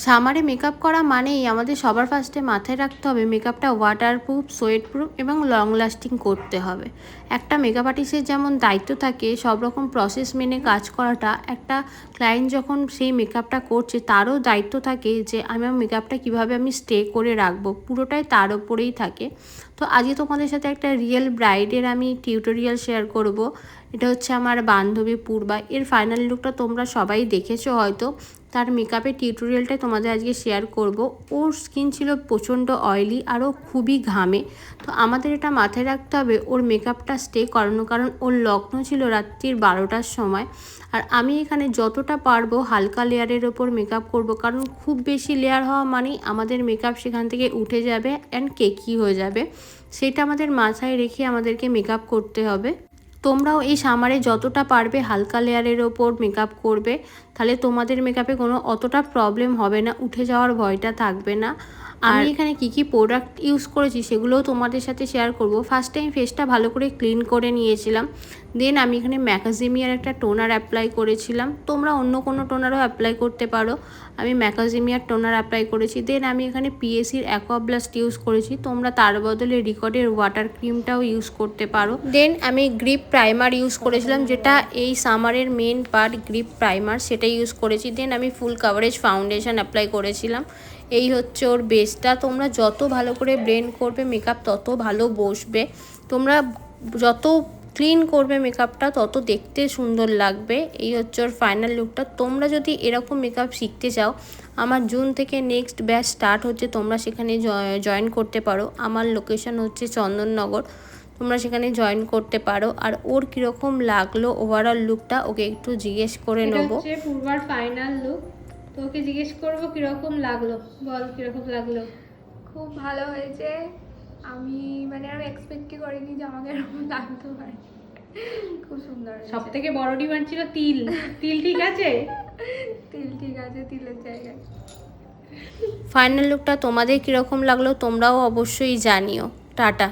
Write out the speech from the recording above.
সামারে makeup করা মানেই আমাদের সবার ফার্স্টে মাথায় রাখতে হবে মেকআপটা ওয়াটারপ্রুফ, সোয়েটপ্রুফ এবং লং লাস্টিং করতে হবে। একটা মেকআপ আর্টিস্টের যেমন দায়িত্ব থাকে সব রকম প্রসেস মেনে কাজ করাটা, একটা ক্লায়েন্ট যখন সেই মেকআপটা করছে তারও দায়িত্ব থাকে যে আমার মেকআপটা কিভাবে আমি স্টে করে রাখবো, পুরোটাই তার ওপরেই থাকে। তো আজকে তোমাদের সাথে একটা রিয়েল ব্রাইডের আমি টিউটোরিয়াল শেয়ার করব। এটা হচ্ছে আমার বান্ধবী পূর্বা। এর ফাইনাল লুকটা তোমরা সবাই দেখেছো হয়তো। তার মেকআপের টিউটোরিয়ালটাই তোমাদের আজকে শেয়ার করব। ওর স্কিন ছিল প্রচণ্ড অয়েলি আর ও খুবই ঘামে। তো আমাদের এটা মাথায় রাখতে হবে ওর মেকআপটা স্টে করানো, কারণ ওর লগ্ন ছিল রাত্রির 12টার সময়। আর আমি এখানে যতটা পারবো হালকা লেয়ারের ওপর মেকআপ করব, কারণ খুব বেশি লেয়ার হওয়া মানেই আমাদের মেকআপ সেখান থেকে উঠে যাবে অ্যান্ড কেকি হয়ে যাবে। সেটা আমাদের মাথায় রেখে আমাদেরকে মেকআপ করতে হবে। তোমরাও এই সামারে যতটা পারবে হালকা লেয়ারের ওপর মেকআপ করবে, তাহলে তোমাদের মেকআপে কোনো অতটা প্রবলেম হবে না, উঠে যাওয়ার ভয়টা থাকবে না। আমি এখানে কি প্রোডাক্ট ইউজ করেছি সেগুলোও তোমাদের সাথে শেয়ার করব। ফার্স্ট টাইম ফেসটা ভালো করে ক্লিন করে নিয়েছিলাম। দেন আমি এখানে ম্যাকাজিমিয়ার একটা টোনার অ্যাপ্লাই করেছিলাম। তোমরা অন্য কোনো টোনারও অ্যাপ্লাই করতে পারো, আমি ম্যাকাজিমিয়ার টোনার অ্যাপ্লাই করেছি। দেন আমি এখানে পিএসির অ্যাকোয়া ব্লাস্ট ইউজ করেছি, তোমরা তার বদলে রিকর্ডের ওয়াটার ক্রিমটাও ইউজ করতে পারো। দেন আমি গ্রিপ প্রাইমার ইউজ করেছিলাম, যেটা এই সামারের মেন পার্ট, গ্রিপ প্রাইমার, সেটা ইউজ করেছি। দেন আমি ফুল কাভারেজ ফাউন্ডেশন অ্যাপ্লাই করেছিলাম। এই হচ্ছে ওর বেসটা। তোমরা যত ভালো করে ব্লেন্ড করবে মেকআপ তত ভালো বসবে। তোমরা যত ক্লিন করবে মেকআপটা তত দেখতে সুন্দর লাগবে। এই হচ্ছে ওর ফাইনাল লুকটা। তোমরা যদি এরকম মেকআপ শিখতে চাও, আমার জুন থেকে নেক্সট ব্যাচ স্টার্ট হচ্ছে, তোমরা সেখানে জয়েন করতে পারো। আমার লোকেশন হচ্ছে চন্দননগর, তোমরা সেখানে জয়েন করতে পারো। আর ওর কীরকম লাগলো ওভারঅল লুকটা ওকে একটু জিজ্ঞেস করে নেবো। পূর্বার ফাইনাল লুক, তো ওকে জিজ্ঞেস করবো কীরকম লাগলো, বল কীরকম লাগলো। খুব ভালো হয়েছে। আমি এক্সপেক্টই করিনি যে আমাকে এরকম লাগতে পারে। খুব সুন্দর। সব থেকে বড় ডিমান্ড ছিল তিল। তিল ঠিক আছে? তিল ঠিক আছে, তিলের জায়গায়। ফাইনাল লুকটা তোমাদের কীরকম লাগলো তোমরাও অবশ্যই জানিও। টাটা।